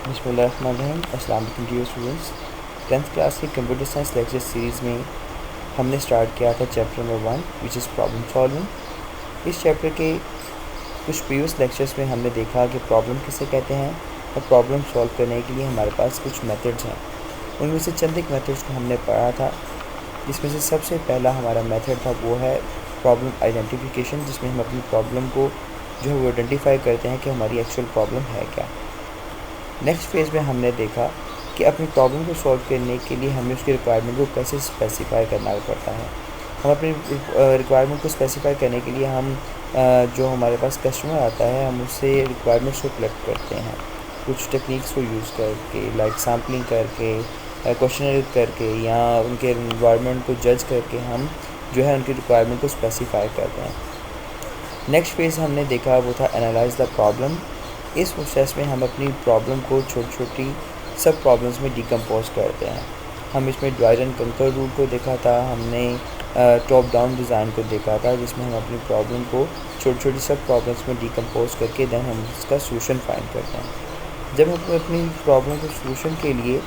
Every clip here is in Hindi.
बिस्मिल्लाहिर्रहमानिर्रहीम। अस्सलाम वालेकुम डियर स्टूडेंट्स। 10th क्लास की कंप्यूटर साइंस लेक्चर सीरीज़ में हमने स्टार्ट किया था chapter number 1 which is problem solving. इस चैप्टर के कुछ प्रीवियस लेक्चर्स में हमने देखा कि प्रॉब्लम किसे कहते हैं और प्रॉब्लम सॉल्व करने के लिए हमारे पास कुछ मेथड्स हैं। उनमें से चंद एक मेथड्स को हमने पढ़ा था, जिसमें से सबसे पहला हमारा मेथड था वो है प्रॉब्लम आइडेंटिफिकेशन, जिसमें हम अपनी प्रॉब्लम को जो है वो आइडेंटिफाई करते हैं कि हमारी एक्चुअल प्रॉब्लम है क्या। नेक्स्ट फेज़ में हमने देखा कि अपनी प्रॉब्लम को सॉल्व करने के लिए हमें उसकी रिक्वायरमेंट को कैसे स्पेसिफ़ाई करना पड़ता है। हम अपनी रिक्वायरमेंट को स्पेसिफ़ाई करने के लिए हम जो हमारे पास कस्टमर आता है हम उससे रिक्वायरमेंट्स को कलेक्ट करते हैं कुछ टेक्निक्स को यूज़ करके, लाइक सैम्पलिंग करके, क्वेश्चन करके या उनके इन्वायरमेंट को जज करके हम जो है उनकी रिक्वायरमेंट को स्पेसिफ़ाई करते हैं। नेक्स्ट फेज़ हमने देखा वो था एनालाइज़ द प्रॉब्लम। इस प्रोसेस में हम अपनी प्रॉब्लम को छोटी छोटी सब प्रॉब्लम्स में डिकम्पोज करते हैं। हम इसमें डिवाइड एंड कंकर रूल को देखा था, हमने टॉप डाउन डिज़ाइन को देखा था, जिसमें हम अपनी प्रॉब्लम को छोटी छोटी सब प्रॉब्लम्स में डिकम्पोज करके देन हम इसका सोल्यूशन फाइंड करते हैं। जब हम अपनी प्रॉब्लम के सोल्यूशन के लिए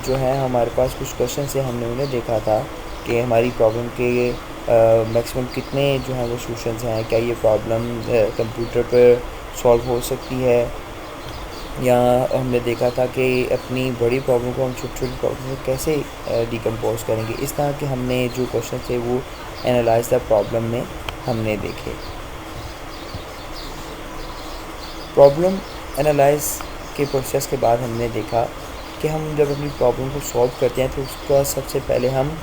जो है हमारे पास कुछ क्वेश्चन से हमने उन्हें देखा था कि हमारी प्रॉब्लम के मैक्सिमम कितने जो है वो सोल्यूशंस हैं, क्या ये प्रॉब्लम कंप्यूटर पर सॉल्व हो सकती है, या हमने देखा था कि अपनी बड़ी प्रॉब्लम को हम छोटी छोटी प्रॉब्लम में कैसे डिकम्पोज करेंगे। इस तरह के हमने जो क्वेश्चन थे वो एनालाइज द प्रॉब्लम में हमने देखे। प्रॉब्लम एनालाइज के प्रोसेस के बाद हमने देखा कि हम जब अपनी प्रॉब्लम को सॉल्व करते हैं तो उसका सबसे पहले हम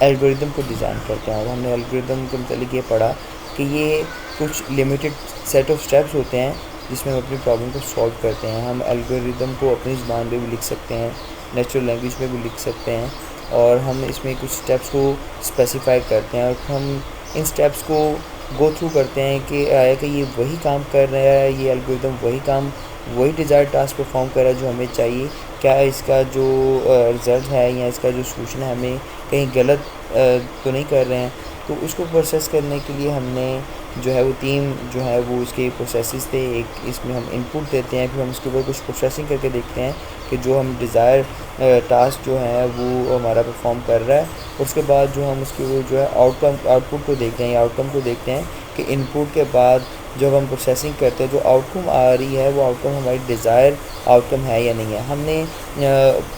एल्गोरिदम को डिज़ाइन करते हैं। और हमने एल्गोरिदम के मतलब ये पढ़ा कि ये कुछ लिमिटेड सेट ऑफ स्टेप्स होते हैं जिसमें हम अपनी प्रॉब्लम को सॉल्व करते हैं। हम एल्गोरिदम को अपनी ज़बान में भी लिख सकते हैं, नेचुरल लैंग्वेज में भी लिख सकते हैं, और हम इसमें कुछ स्टेप्स को स्पेसिफाई करते हैं और हम इन स्टेप्स को गो थ्रू करते हैं कि आया कि ये वही काम कर रहा है, ये एल्गोरिदम वही डिज़ायर्ड टास्क परफॉर्म कर रहा है जो हमें चाहिए, क्या इसका जो रिज़ल्ट है या इसका जो सोल्यूशन है हमें कहीं गलत तो नहीं कर रहे हैं। तो उसको प्रोसेस करने के लिए हमने जो है वो 3 जो है वो उसके प्रोसेसेस थे। एक इसमें हम इनपुट देते हैं, फिर हम उसके ऊपर कुछ प्रोसेसिंग करके देखते हैं कि जो हम डिज़ायर टास्क जो है वो हमारा परफॉर्म कर रहा है। उसके बाद जो हम उसके वो जो है आउटपुट को देखते हैं या आउटकम को देखते हैं कि इनपुट के बाद जब हम प्रोसेसिंग करते हैं जो आउटकम आ रही है वो आउटकम हमारी डिज़ायर आउटकम है या नहीं है। हमने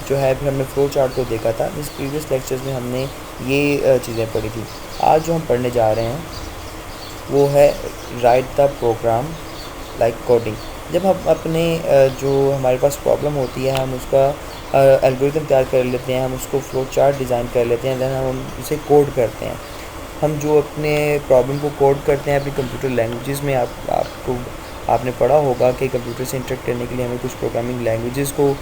जो है फिर हमने फ्लो चार्ट को देखा था। इस प्रीवियस लेक्चर्स में हमने ये चीज़ें पढ़ी थी। आज जो हम पढ़ने जा रहे हैं वो है write the program like coding. जब हम अपने जो हमारे पास प्रॉब्लम होती है हम उसका एल्गोरिथम तैयार कर लेते हैं, हम उसको फ्लो चार्ट डिज़ाइन कर लेते हैं, दैन हम उसे कोड करते हैं। हम जो अपने प्रॉब्लम को कोड करते हैं अपनी कंप्यूटर लैंग्वेजेस में, आपने पढ़ा होगा कि कंप्यूटर से इंटरेक्ट करने के लिए हमें कुछ प्रोग्रामिंग लैंग्वेजेस को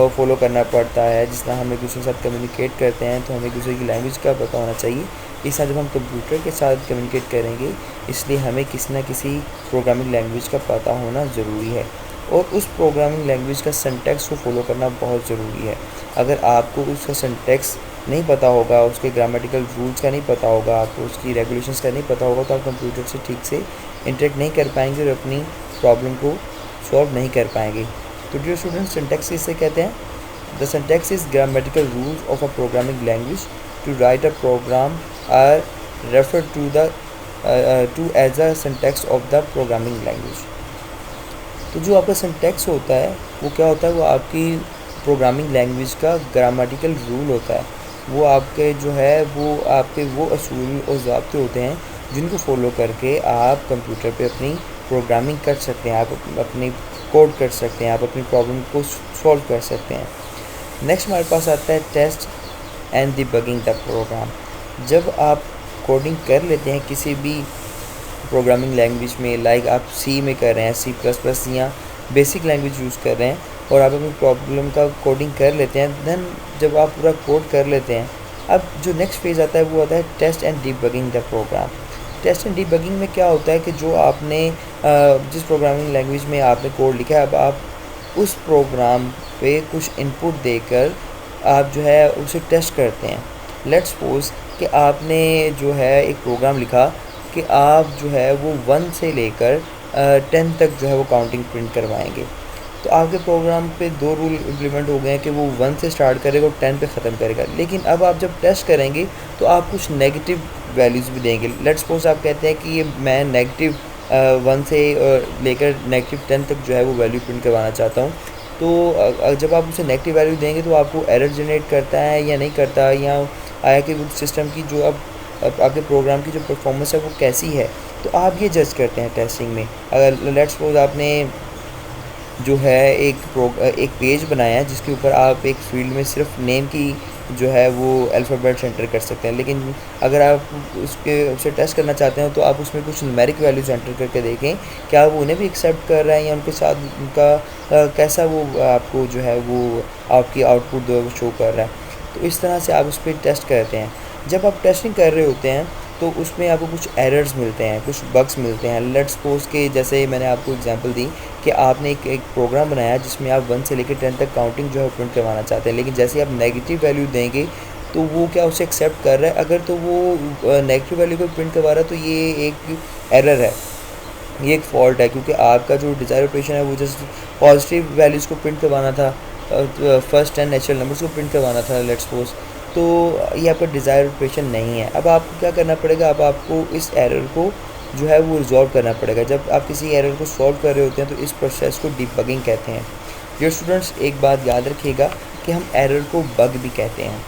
फॉलो करना पड़ता है। जिस तरह हम एक दूसरे के साथ कम्युनिकेट करते हैं तो हमें एक दूसरे की लैंग्वेज का पता होना चाहिए। इस तरह जब हम कंप्यूटर के साथ कम्युनिकेट करेंगे इसलिए हमें किसी न किसी प्रोग्रामिंग लैंग्वेज का पता होना ज़रूरी है, और उस प्रोग्रामिंग लैंग्वेज का सिंटैक्स को फॉलो करना बहुत ज़रूरी है। अगर आपको उसका सिंटैक्स नहीं पता होगा, उसके ग्रामेटिकल रूल्स का नहीं पता होगा, आपको उसकी रेगुलेशंस का नहीं पता होगा, तो आप कंप्यूटर से ठीक से इंटरेक्ट नहीं कर पाएंगे और अपनी प्रॉब्लम को सॉल्व नहीं कर पाएंगे। तो डियर स्टूडेंट्स, सिंटैक्स किससे कहते हैं? The syntax is grammatical rules of a programming language to write a program are refer to as a syntax of the programming language. तो जो आपका सिंटैक्स होता है वो क्या होता है? वो आपकी प्रोग्रामिंग लैंग्वेज का ग्रामेटिकल रूल होता है। वो आपके जो है वो आपके वो असूल और ज़ाब्ते होते हैं जिनको फॉलो करके आप कंप्यूटर पे अपनी प्रोग्रामिंग कर सकते हैं, आप अपनी कोड कर सकते हैं, आप अपनी प्रॉब्लम को सॉल्व कर सकते हैं। नेक्स्ट हमारे पास आता है test and debugging the program. जब आप कोडिंग कर लेते हैं किसी भी प्रोग्रामिंग लैंग्वेज में, लाइक आप सी में कर रहे हैं, C++ या बेसिक लैंग्वेज यूज़ कर रहे हैं, और आप अपनी प्रॉब्लम का कोडिंग कर लेते हैं, देन जब आप पूरा कोड कर लेते हैं अब जो नेक्स्ट फेज़ आता है वो आता है test and debugging the program. Test and debugging में क्या होता है कि जो आपने जिस प्रोग्रामिंग लैंग्वेज में आपने कोड लिखा है अब आप उस प्रोग्राम पे कुछ इनपुट देकर आप जो है उसे टेस्ट करते हैं। लेट्स सपोज कि आपने जो है एक प्रोग्राम लिखा कि आप जो है वो 1 से लेकर 10 तक जो है वो काउंटिंग प्रिंट करवाएंगे। तो आपके प्रोग्राम पे 2 रूल इम्प्लीमेंट हो गए हैं कि वो 1 से स्टार्ट करेगा और 10 पे ख़त्म करेगा। लेकिन अब आप जब टेस्ट करेंगे तो आप कुछ नेगेटिव वैल्यूज़ भी देंगे। लेट्स सपोज़ आप कहते हैं कि ये मैं नेगेटिव 1 से लेकर नेगेटिव 10 तक जो है वो वैल्यू प्रिंट करवाना चाहता हूँ। तो जब आप उसे नेगेटिव वैल्यू देंगे तो आपको एरर जनरेट करता है या नहीं करता, या आया कि वो सिस्टम की जो अब आपके प्रोग्राम की जो परफॉर्मेंस है वो कैसी है, तो आप ये जज करते हैं टेस्टिंग में। अगर लेट्स सपोज़ आपने जो है एक पेज बनाया है जिसके ऊपर आप एक फील्ड में सिर्फ नेम की जो है वो अल्फ़ाबेट्स एंटर कर सकते हैं, लेकिन अगर आप उसे टेस्ट करना चाहते हैं तो आप उसमें कुछ न्यूमेरिक वैल्यूज़ एंटर करके देखें क्या वो उन्हें भी एक्सेप्ट कर रहा है या उनके साथ उनका कैसा वो आपको जो है वो आपकी आउटपुट जो है वो शो कर रहा है। तो इस तरह से आप उस पर टेस्ट करते हैं। जब आप टेस्टिंग कर रहे होते हैं तो उसमें आपको कुछ एरर्स मिलते हैं, कुछ बग्स मिलते हैं। लेट्स सपोज़ के जैसे मैंने आपको एग्जांपल दी कि आपने एक प्रोग्राम बनाया जिसमें आप 1 से लेकर 10 तक काउंटिंग जो है प्रिंट करवाना चाहते हैं, लेकिन जैसे आप नेगेटिव वैल्यू देंगे तो वो क्या उसे एक्सेप्ट कर रहा है। अगर तो वो नेगेटिव वैल्यू को प्रिंट करवा रहा है तो ये एक एरर है, ये एक फ़ॉल्ट है, क्योंकि आपका जो डिज़ायर ऑपरेशन है वो जस्ट पॉजिटिव वैल्यूज़ को प्रिंट करवाना था, फर्स्ट 10 नेचुरल नंबर्स को प्रिंट करवाना था लेट्स सपोज़। तो ये आपका डिज़ायर ऑपरेशन नहीं है। अब आपको क्या करना पड़ेगा, अब आपको इस एरर को जो है वो रिज़ॉल्व करना पड़ेगा। जब आप किसी एरर को सॉल्व कर रहे होते हैं तो इस प्रोसेस को डिबगिंग कहते हैं। डियर स्टूडेंट्स, एक बात याद रखिएगा कि हम एरर को बग भी कहते हैं।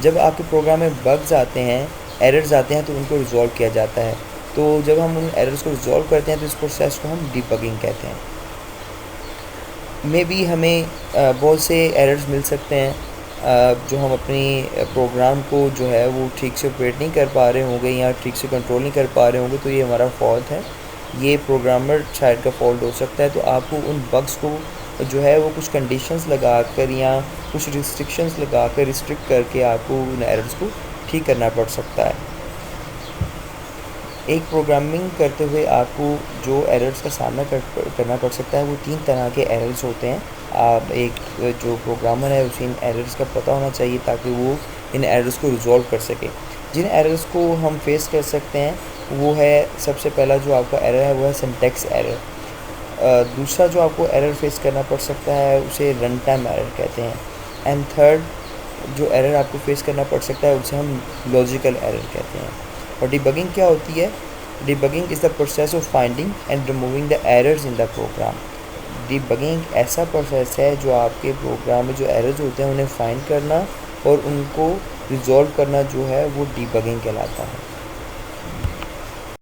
जब आपके प्रोग्राम में बग्स आते हैं, एरर्स आते हैं, तो उनको रिज़ॉल्व किया जाता है। तो जब हम उन एरर्स को रिज़ॉल्व करते हैं तो इस प्रोसेस को हम डिबगिंग कहते हैं। मे बी हमें बहुत से एरर्स मिल सकते हैं जो हम अपनी प्रोग्राम को जो है वो ठीक से ऑपरेट नहीं कर पा रहे होंगे या ठीक से कंट्रोल नहीं कर पा रहे होंगे, तो ये हमारा फॉल्ट है, ये प्रोग्रामर साइड का फॉल्ट हो सकता है। तो आपको उन बग्स को जो है वो कुछ कंडीशंस लगा कर या कुछ रिस्ट्रिक्शंस लगा कर रिस्ट्रिक्ट करके आपको उन एरर्स को ठीक करना पड़ सकता है। एक प्रोग्रामिंग करते हुए आपको जो एरर्स का सामना करना पड़ सकता है वो 3 तरह के एरर्स होते हैं। आप एक जो प्रोग्रामर है उसे इन एरर्स का पता होना चाहिए ताकि वो इन एरर्स को रिज़ॉल्व कर सके। जिन एरर्स को हम फेस कर सकते हैं वो है, सबसे पहला जो आपका एरर है वो है सिंटैक्स एरर। दूसरा जो आपको एरर फेस करना पड़ सकता है उसे रन टाइम एरर कहते हैं। एंड थर्ड जो एरर आपको फेस करना पड़ सकता है उसे हम लॉजिकल एरर कहते हैं। और डिबगिंग क्या होती है? Debugging is the process of finding and removing the errors in the program. Debugging ऐसा प्रोसेस है जो आपके प्रोग्राम में जो एरर्स होते हैं उन्हें फाइंड करना और उनको रिज़ॉल्व करना जो है वो डिबगिंग कहलाता है।